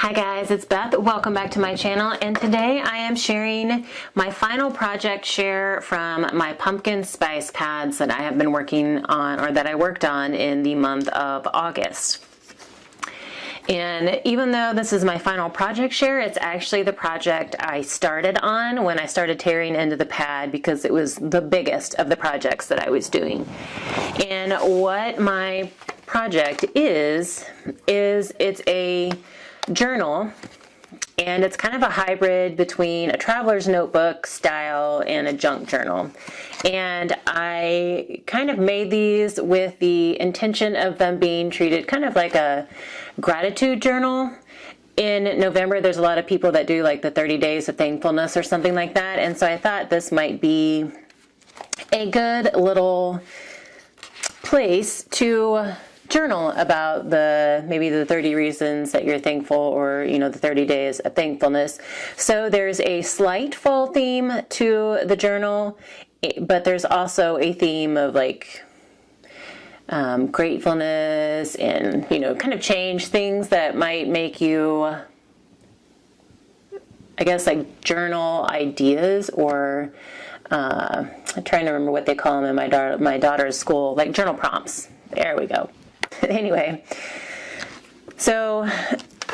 Hi guys, it's Beth. Welcome back to my channel, and today I am sharing my final project share from my pumpkin spice pads that I have been working on, or that I worked on in the month of August. And even though this is my final project share, it's actually the project I started on when I started tearing into the pad, because it was the biggest of the projects that I was doing. And what my project is it's a journal, and it's kind of a hybrid between a traveler's notebook style and a junk journal. And I kind of made these with the intention of them being treated kind of like a gratitude journal. In November, there's a lot of people that do like the 30 days of thankfulness or something like that, and so I thought this might be a good little place to journal about maybe the 30 reasons that you're thankful, or the 30 days of thankfulness. So there's a slight fall theme to the journal, but there's also a theme of like gratefulness and kind of change things that might make you, I guess, like journal ideas, or I'm trying to remember what they call them in my daughter's school, like journal prompts. There we go. Anyway, so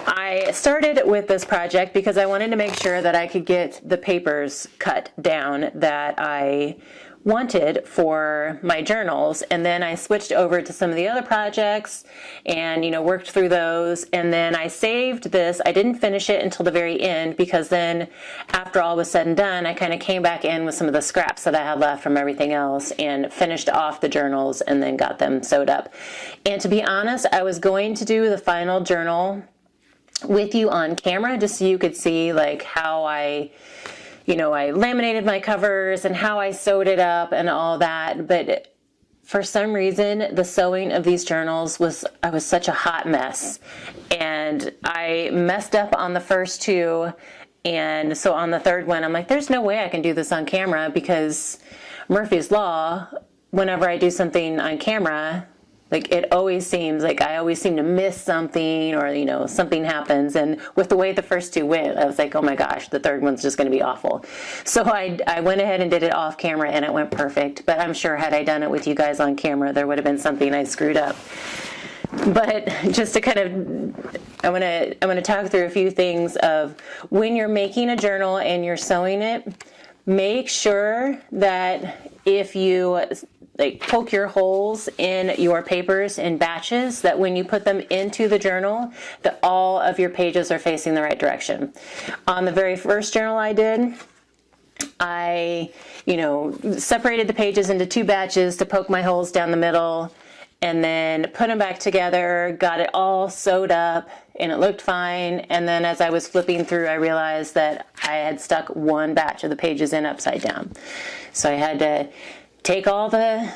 I started with this project because I wanted to make sure that I could get the papers cut down that I wanted for my journals, and then I switched over to some of the other projects and worked through those, and then I saved this. I didn't finish it until the very end, because then after all was said and done, I kind of came back in with some of the scraps that I had left from everything else and finished off the journals and then got them sewed up. And to be honest, I was going to do the final journal with you on camera, just so you could see like how I laminated my covers and how I sewed it up and all that, but for some reason, the sewing of these journals I was such a hot mess, and I messed up on the first two, and so on the third one, I'm like, there's no way I can do this on camera, because Murphy's Law, whenever I do something on camera, like it always seems like I always seem to miss something, or something happens. And with the way the first two went, I was like, oh my gosh, the third one's just going to be awful. So I went ahead and did it off camera, and it went perfect. But I'm sure had I done it with you guys on camera, there would have been something I screwed up. But just to kind of, I want to talk through a few things of when you're making a journal and you're sewing it. Make sure that if you poke your holes in your papers in batches, that when you put them into the journal, that all of your pages are facing the right direction. On the very first journal I did, I separated the pages into two batches to poke my holes down the middle, and then put them back together, got it all sewed up, and it looked fine. And then as I was flipping through, I realized that I had stuck one batch of the pages in upside down. So I had to take all the,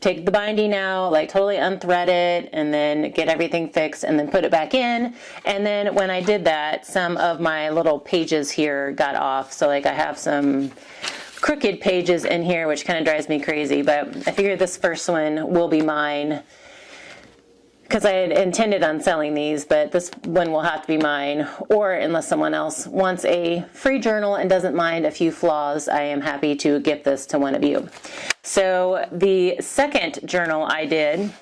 take the binding out, like totally unthread it, and then get everything fixed, and then put it back in. And then when I did that, some of my little pages here got off. So like I have some crooked pages in here, which kind of drives me crazy, but I figured this first one will be mine, because I had intended on selling these, but this one will have to be mine, or unless someone else wants a free journal and doesn't mind a few flaws, I am happy to gift this to one of you. So the second journal I did,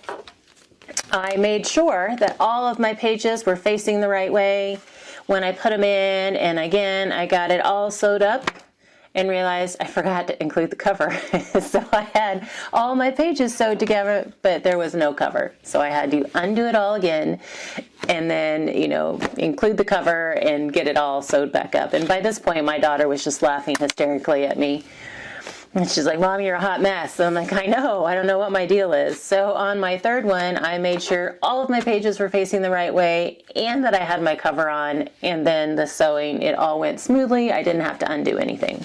I made sure that all of my pages were facing the right way when I put them in, and again, I got it all sewed up and realized I forgot to include the cover. So I had all my pages sewed together, but there was no cover. So I had to undo it all again, and then, include the cover and get it all sewed back up. And by this point, my daughter was just laughing hysterically at me. And she's like, Mom, you're a hot mess. So I'm like, I know. I don't know what my deal is. So on my third one, I made sure all of my pages were facing the right way and that I had my cover on. And then the sewing, it all went smoothly. I didn't have to undo anything.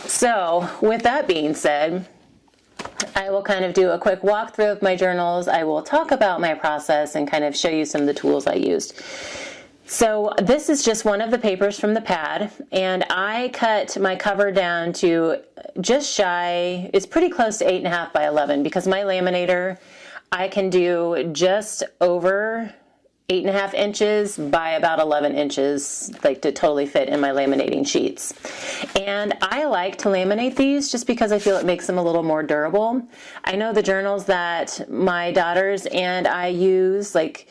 So with that being said, I will kind of do a quick walkthrough of my journals. I will talk about my process and kind of show you some of the tools I used. So this is just one of the papers from the pad, and I cut my cover down to just shy, it's pretty close to 8.5 by 11, because my laminator, I can do just over 8.5 inches by about 11 inches, like to totally fit in my laminating sheets. And I like to laminate these just because I feel it makes them a little more durable. I know the journals that my daughters and I use, like,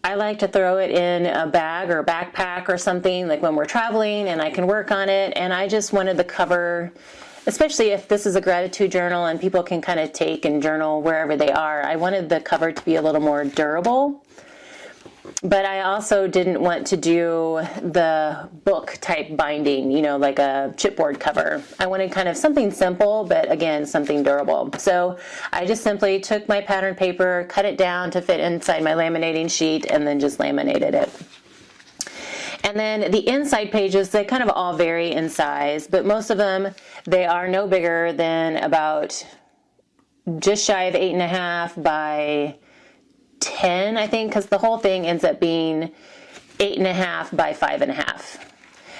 I like to throw it in a bag or a backpack or something, like when we're traveling and I can work on it. And I just wanted the cover, especially if this is a gratitude journal and people can kind of take and journal wherever they are, I wanted the cover to be a little more durable. But I also didn't want to do the book type binding, you know, like a chipboard cover. I wanted kind of something simple, but again, something durable. So I just simply took my pattern paper, cut it down to fit inside my laminating sheet, and then just laminated it. And then the inside pages, they kind of all vary in size, but most of them, they are no bigger than about just shy of 8.5 by 10, I think, because the whole thing ends up being 8.5 by 5.5.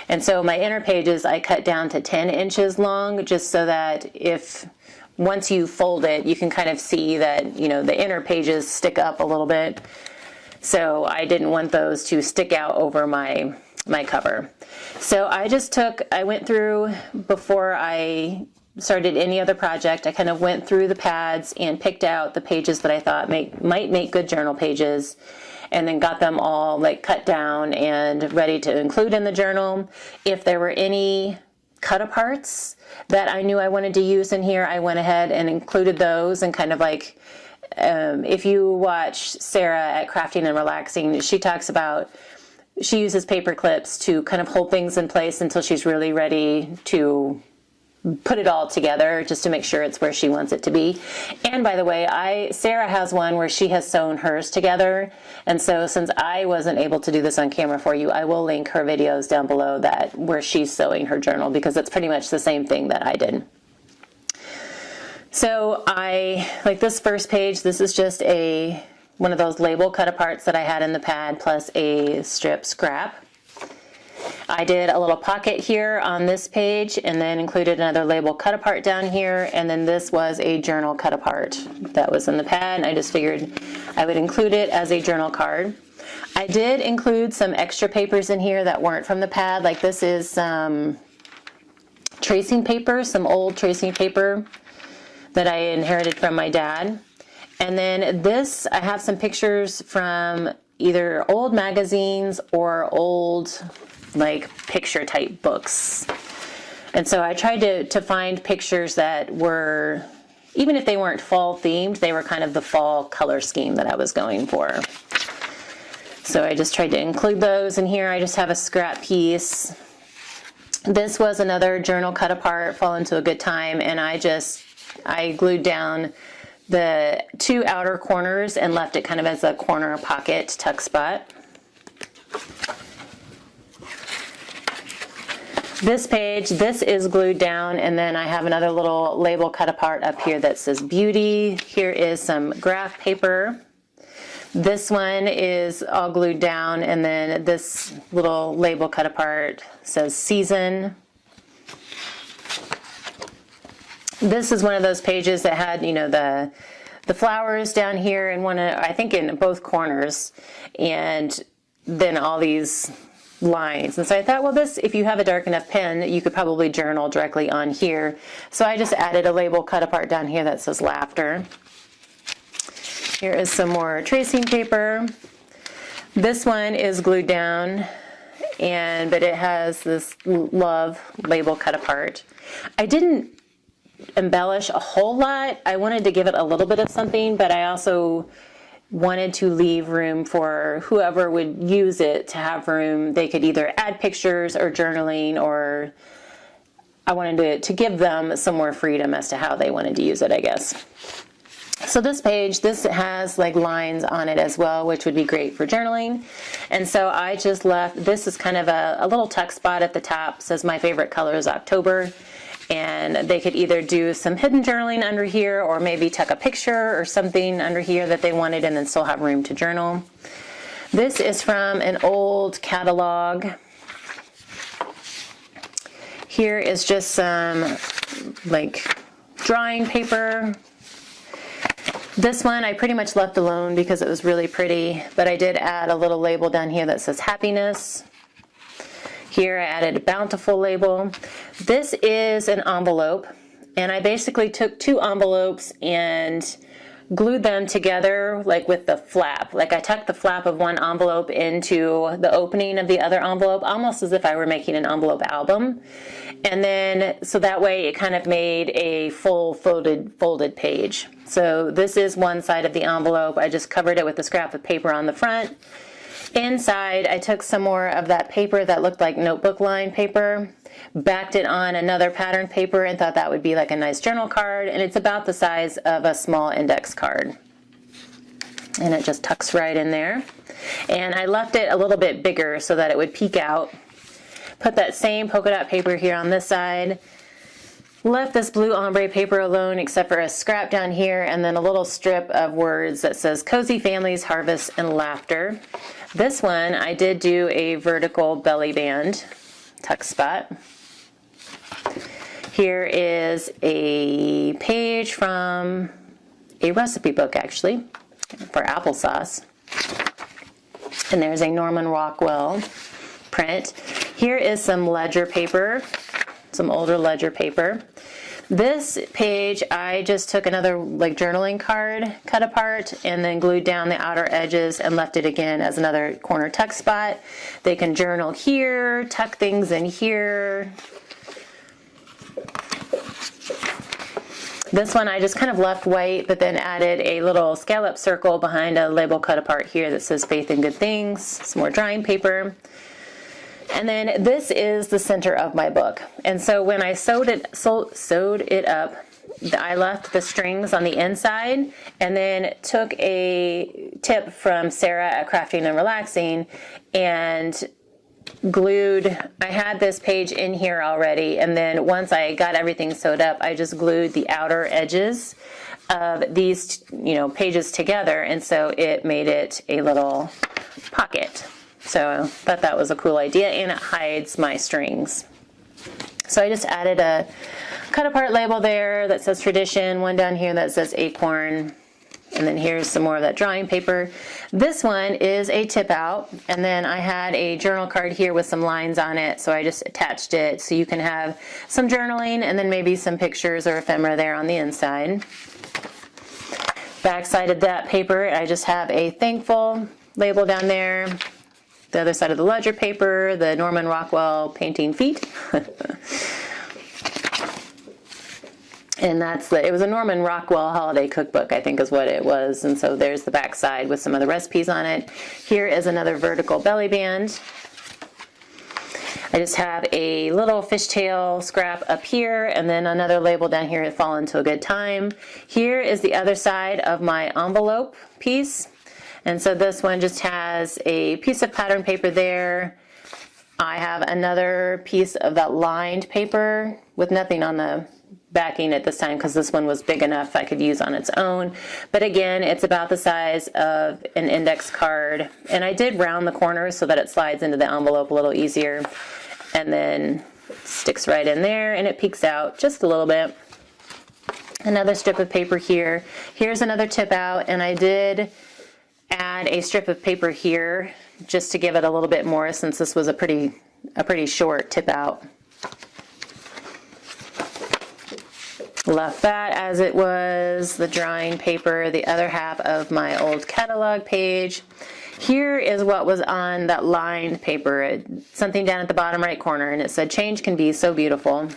And so my inner pages I cut down to 10 inches long, just so that if once you fold it, you can kind of see that, you know, the inner pages stick up a little bit. So I didn't want those to stick out over my cover. So I went through, before I started any other project, I kind of went through the pads and picked out the pages that I thought might make good journal pages, and then got them all like cut down and ready to include in the journal. If there were any cut aparts that I knew I wanted to use in here, I went ahead and included those, and kind of like, if you watch Sarah at Crafting and Relaxing, she talks about, she uses paper clips to kind of hold things in place until she's really ready to put it all together, just to make sure it's where she wants it to be. And by the way, Sarah has one where she has sewn hers together, and so since I wasn't able to do this on camera for you, I will link her videos down below that where she's sewing her journal, because it's pretty much the same thing that I did. So like this first page, this is just one of those label cut aparts that I had in the pad, plus a strip scrap. I did a little pocket here on this page, and then included another label cut apart down here, and then this was a journal cut apart that was in the pad, and I just figured I would include it as a journal card. I did include some extra papers in here that weren't from the pad, like this is some tracing paper, some old tracing paper that I inherited from my dad. And then this, I have some pictures from either old magazines or old like picture type books. And so I tried to find pictures that were, even if they weren't fall themed, they were kind of the fall color scheme that I was going for. So I just tried to include those in here. I just have a scrap piece. This was another journal cut apart, Fall Into a Good Time, and I glued down the two outer corners and left it kind of as a corner pocket tuck spot. This page, this is glued down, and then I have another little label cut apart up here that says beauty. Here is some graph paper. This one is all glued down, and then this little label cut apart says season. This is one of those pages that had, you know, the flowers down here in I think in both corners, and then all these lines. And so I thought, well, this, if you have a dark enough pen, you could probably journal directly on here. So I just added a label cut apart down here that says laughter. Here is some more tracing paper. This one is glued down, but it has this love label cut apart. I didn't embellish a whole lot. I wanted to give it a little bit of something, but I also wanted to leave room for whoever would use it to have room. They could either add pictures or journaling, or I wanted to give them some more freedom as to how they wanted to use it, I guess. So this page, this has like lines on it as well, which would be great for journaling. And so I just left, this is kind of a little tuck spot at the top, says my favorite color is October. And they could either do some hidden journaling under here, or maybe tuck a picture or something under here that they wanted, and then still have room to journal. This is from an old catalog. Here is just some like drawing paper. This one I pretty much left alone because it was really pretty, but I did add a little label down here that says happiness. Here I added a bountiful label. This is an envelope, and I basically took 2 envelopes and glued them together like with the flap. Like I tucked the flap of one envelope into the opening of the other envelope, almost as if I were making an envelope album. And then, so that way it kind of made a full folded page. So this is one side of the envelope. I just covered it with a scrap of paper on the front. Inside, I took some more of that paper that looked like notebook line paper, backed it on another pattern paper, and thought that would be like a nice journal card, and it's about the size of a small index card. And it just tucks right in there. And I left it a little bit bigger so that it would peek out. Put that same polka dot paper here on this side. Left this blue ombre paper alone except for a scrap down here and then a little strip of words that says Cozy Families, Harvest, and Laughter. This one I did do a vertical belly band tuck spot. Here is a page from a recipe book actually for applesauce. And there's a Norman Rockwell print. Here is some ledger paper, some older ledger paper. This page, I just took another like journaling card, cut apart, and then glued down the outer edges and left it again as another corner tuck spot. They can journal here, tuck things in here. This one I just kind of left white, but then added a little scallop circle behind a label cut apart here that says Faith in Good Things, some more drawing paper. And then this is the center of my book. And so when I sewed it up, I left the strings on the inside and then took a tip from Sarah at Crafting and Relaxing and glued, I had this page in here already, and then once I got everything sewed up, I just glued the outer edges of these, pages together, and so it made it a little pocket. So I thought that was a cool idea, and it hides my strings. So I just added a cut apart label there that says Tradition, one down here that says Acorn, and then here's some more of that drawing paper. This one is a tip out, and then I had a journal card here with some lines on it, so I just attached it so you can have some journaling and then maybe some pictures or ephemera there on the inside. Backside of that paper, I just have a thankful label down there. The other side of the ledger paper, the Norman Rockwell painting feet. And it was a Norman Rockwell holiday cookbook, I think is what it was. And so there's the back side with some of the recipes on it. Here is another vertical belly band. I just have a little fishtail scrap up here and then another label down here, Fall Into a Good Time. Here is the other side of my envelope piece. And so this one just has a piece of pattern paper there. I have another piece of that lined paper with nothing on the backing at this time because this one was big enough I could use on its own. But again, it's about the size of an index card. And I did round the corners so that it slides into the envelope a little easier. And then sticks right in there and it peeks out just a little bit. Another strip of paper here. Here's another tip out, and I did add a strip of paper here just to give it a little bit more since this was a pretty short tip out. Left that as it was, the drawing paper, the other half of my old catalog page. Here is what was on that lined paper, something down at the bottom right corner, and it said, "Change can be so beautiful."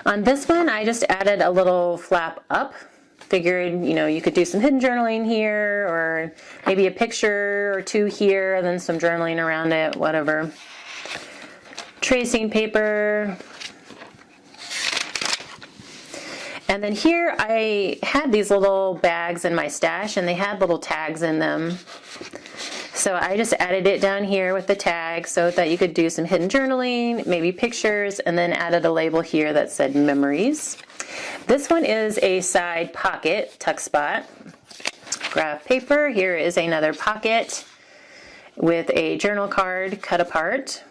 On this one, I just added a little flap up. Figured, you could do some hidden journaling here, or maybe a picture or two here, and then some journaling around it, whatever. Tracing paper. And then here I had these little bags in my stash, and they had little tags in them. So I just added it down here with the tag so that you could do some hidden journaling, maybe pictures, and then added a label here that said Memories. This one is a side pocket tuck spot. Graph paper. Here is another pocket with a journal card cut apart.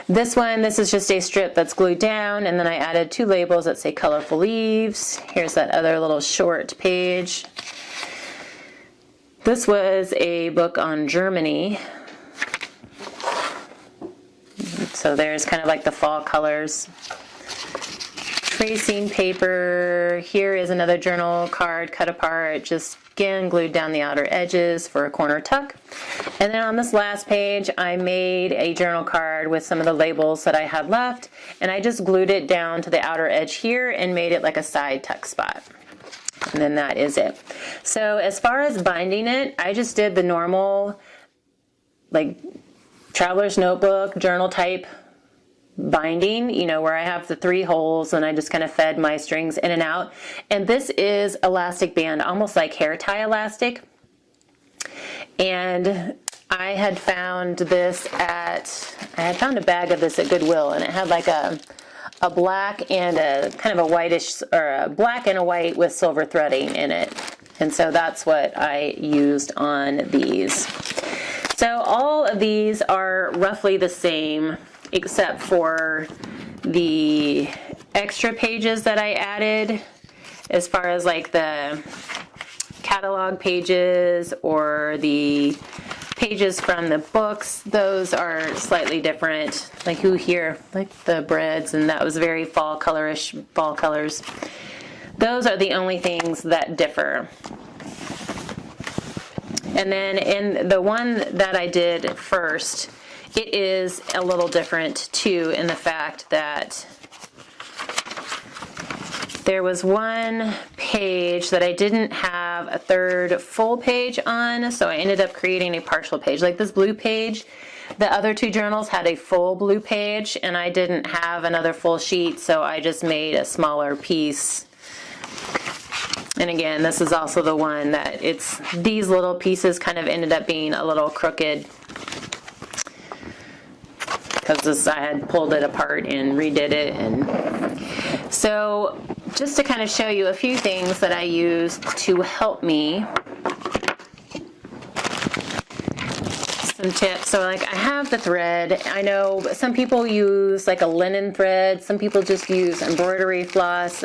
This is just a strip that's glued down, and then I added 2 labels that say colorful leaves. Here's that other little short page. This was a book on Germany. So there's kind of like the fall colors. Tracing paper. Here is another journal card cut apart, just again glued down the outer edges for a corner tuck. And then on this last page, I made a journal card with some of the labels that I had left, and I just glued it down to the outer edge here and made it like a side tuck spot. And then that is it. So as far as binding it, I just did the normal, like, traveler's notebook, journal type binding, you know, where I have the 3 holes and I just kind of fed my strings in and out. And this is elastic band, almost like hair tie elastic. And I had found this I had found a bag of this at Goodwill, and it had like a black and a kind of a whitish, or a black and a white with silver threading in it. And so that's what I used on these. So all of these are roughly the same, except for the extra pages that I added, as far as like the catalog pages or the pages from the books. Those are slightly different. Like here, like the breads, and that was very fall colorish, fall colors. Those are the only things that differ. And then in the one that I did first, it is a little different too, in the fact that there was one page that I didn't have a third full page on, so I ended up creating a partial page. Like this blue page, the other 2 journals had a full blue page, and I didn't have another full sheet, so I just made a smaller piece. And again, this is also the one that these little pieces kind of ended up being a little crooked, because I had pulled it apart and redid it. And so just to kind of show you a few things that I used to help me, some tips. So like I have the thread. I know some people use like a linen thread. Some people just use embroidery floss.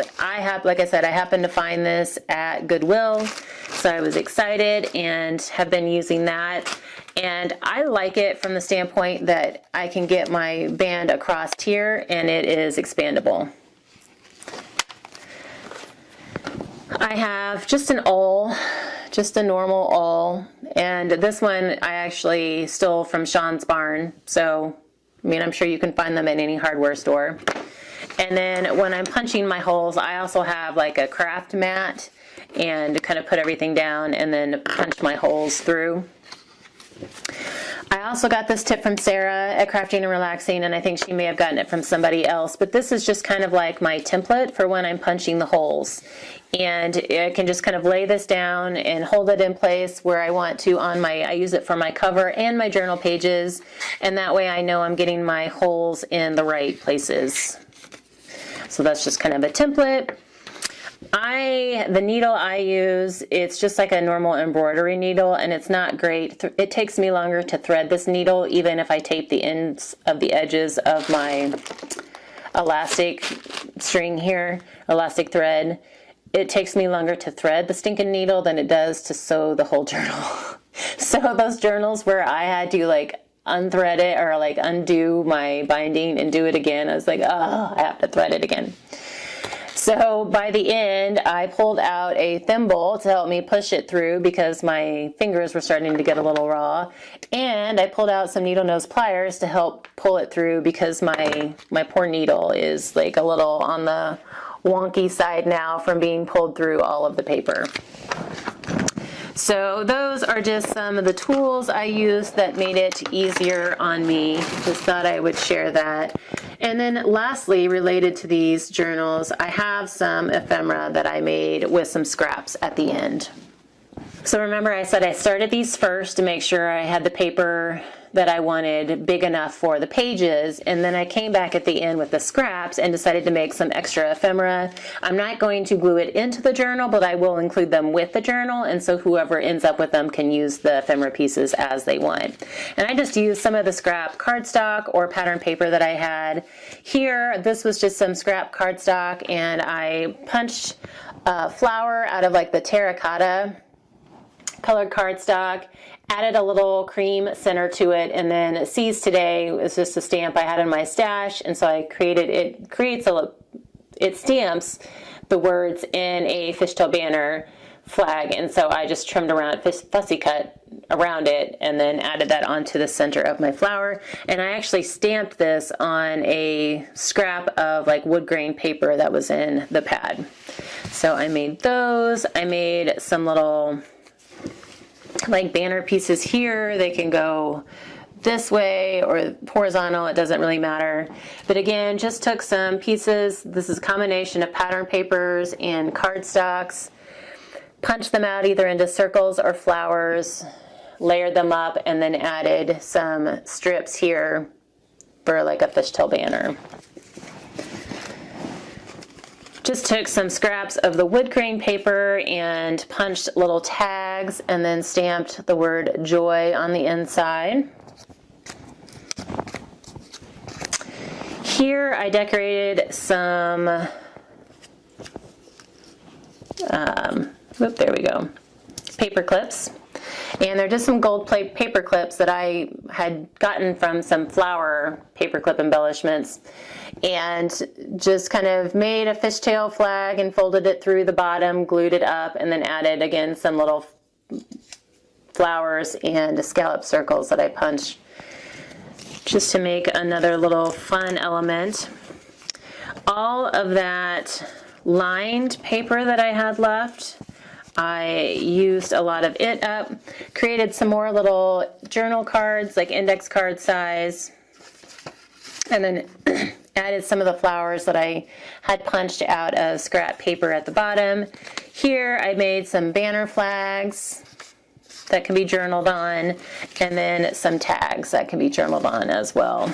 Like I said, I happened to find this at Goodwill, so I was excited and have been using that. And I like it from the standpoint that I can get my band across here and it is expandable. I have just an awl, just a normal awl, and this one I actually stole from Sean's Barn, so I mean I'm sure you can find them at any hardware store. And then when I'm punching my holes, I also have like a craft mat and kind of put everything down and then punch my holes through. I also got this tip from Sarah at Crafting and Relaxing, and I think she may have gotten it from somebody else, but this is just kind of like my template for when I'm punching the holes. And I can just kind of lay this down and hold it in place where I want to I use it for my cover and my journal pages, and that way I know I'm getting my holes in the right places. So that's just kind of a template. The needle I use, it's just like a normal embroidery needle, and it's not great. It takes me longer to thread this needle, even if I tape the ends of the edges of my elastic string here, elastic thread. It takes me longer to thread the stinking needle than it does to sew the whole journal. So those journals where I had to like unthread it or like undo my binding and do it again, I was like, oh, I have to thread it again. So by the end, I pulled out a thimble to help me push it through because my fingers were starting to get a little raw. And I pulled out some needle nose pliers to help pull it through because my poor needle is like a little on the wonky side now from being pulled through all of the paper. So those are just some of the tools I used that made it easier on me. Just thought I would share that. And then lastly, related to these journals, I have some ephemera that I made with some scraps at the end. So remember I said I started these first to make sure I had the paper that I wanted big enough for the pages, and then I came back at the end with the scraps and decided to make some extra ephemera. I'm not going to glue it into the journal, but I will include them with the journal, and so whoever ends up with them can use the ephemera pieces as they want. And I just used some of the scrap cardstock or pattern paper that I had. Here, this was just some scrap cardstock, and I punched flower out of like the terracotta colored cardstock, added a little cream center to it, and then Seize Today was just a stamp I had in my stash, and so I created, it stamps the words in a fishtail banner flag, and so I just trimmed around, fussy cut around it, and then added that onto the center of my flower. And I actually stamped this on a scrap of like wood grain paper that was in the pad. So I made those. I made some little like banner pieces here. They can go this way or horizontal, it doesn't really matter. But again, just took some pieces. This is a combination of pattern papers and cardstocks. Punched them out either into circles or flowers, layered them up, and then added some strips here for like a fishtail banner. Just took some scraps of the wood grain paper and punched little tags and then stamped the word joy on the inside. Here I decorated some, there we go, paper clips. And they're just some gold plate paper clips that I had gotten from some flower paperclip embellishments, and just kind of made a fishtail flag and folded it through the bottom, glued it up, and then added again some little flowers and scallop circles that I punched just to make another little fun element. All of that lined paper that I had left, I used a lot of it up, created some more little journal cards, like index card size, and then added some of the flowers that I had punched out of scrap paper at the bottom. Here I made some banner flags that can be journaled on, and then some tags that can be journaled on as well.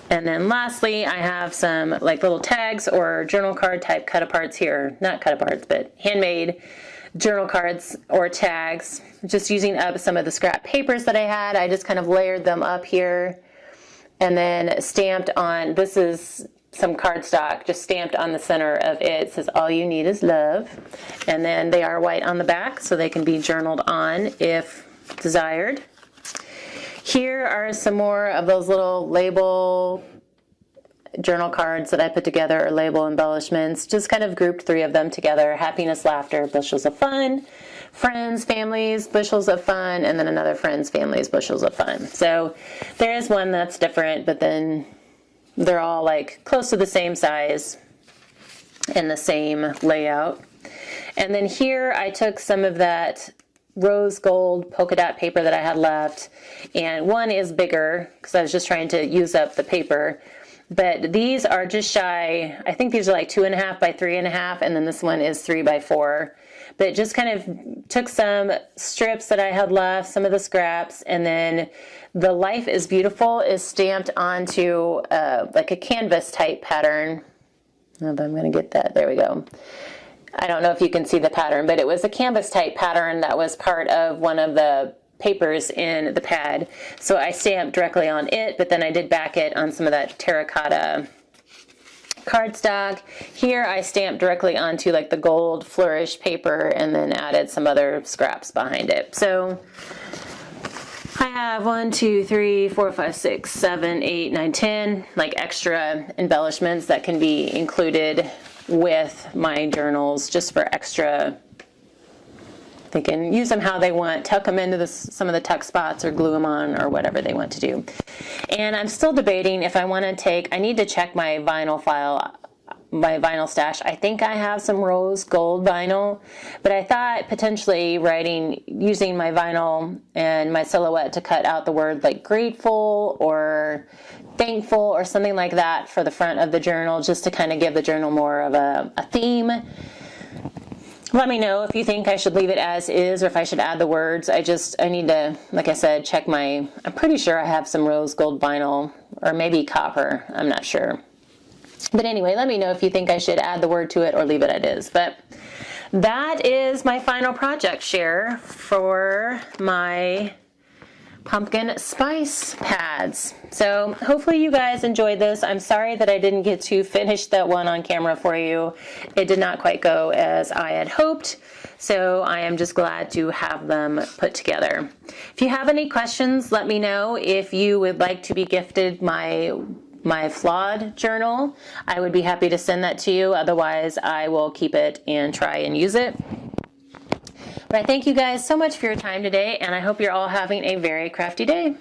And then lastly, I have some like little tags or journal card type cut aparts here. Not cut aparts, but handmade journal cards or tags. Just using up some of the scrap papers that I had. I just kind of layered them up here and then stamped on, this is some cardstock, just stamped on the center of it. It says, "All you need is love." And then they are white on the back, so they can be journaled on if desired. Here are some more of those little label journal cards that I put together, or label embellishments. Just kind of grouped 3 of them together. Happiness, laughter, bushels of fun. Friends, families, bushels of fun. And then another friends, families, bushels of fun. So there is one that's different, but then they're all like close to the same size and the same layout. And then here I took some of that rose gold polka dot paper that I had left, and one is bigger because I was just trying to use up the paper, but these are just shy, I think these are like 2.5 by 3.5, and then this one is 3 by 4. But just kind of took some strips that I had left, some of the scraps, and then the Life is Beautiful is stamped onto like a canvas type pattern. I don't know if I'm going to get that. There we go. I don't know if you can see the pattern, but it was a canvas type pattern that was part of one of the papers in the pad. So I stamped directly on it, but then I did back it on some of that terracotta cardstock. Here I stamped directly onto like the gold flourish paper and then added some other scraps behind it. So I have 1, 2, 3, 4, 5, 6, 7, 8, 9, 10 like extra embellishments that can be included with my journals just for extra. They can use them how they want, tuck them into some of the tuck spots or glue them on or whatever they want to do. And I'm still debating if I want to take, I need to check my vinyl file, my vinyl stash. I think I have some rose gold vinyl, but I thought potentially using my vinyl and my silhouette to cut out the word like grateful or thankful or something like that for the front of the journal, just to kind of give the journal more of a theme. Let me know if you think I should leave it as is or if I should add the words. I need to, like I said, check I'm pretty sure I have some rose gold vinyl or maybe copper. I'm not sure. But anyway, let me know if you think I should add the word to it or leave it as is. But that is my final project share for my pumpkin spice pads. So hopefully you guys enjoyed this. I'm sorry that I didn't get to finish that one on camera for you. It did not quite go as I had hoped. So I am just glad to have them put together. If you have any questions, let me know. If you would like to be gifted my flawed journal, I would be happy to send that to you. Otherwise, I will keep it and try and use it. But I thank you guys so much for your time today, and I hope you're all having a very crafty day.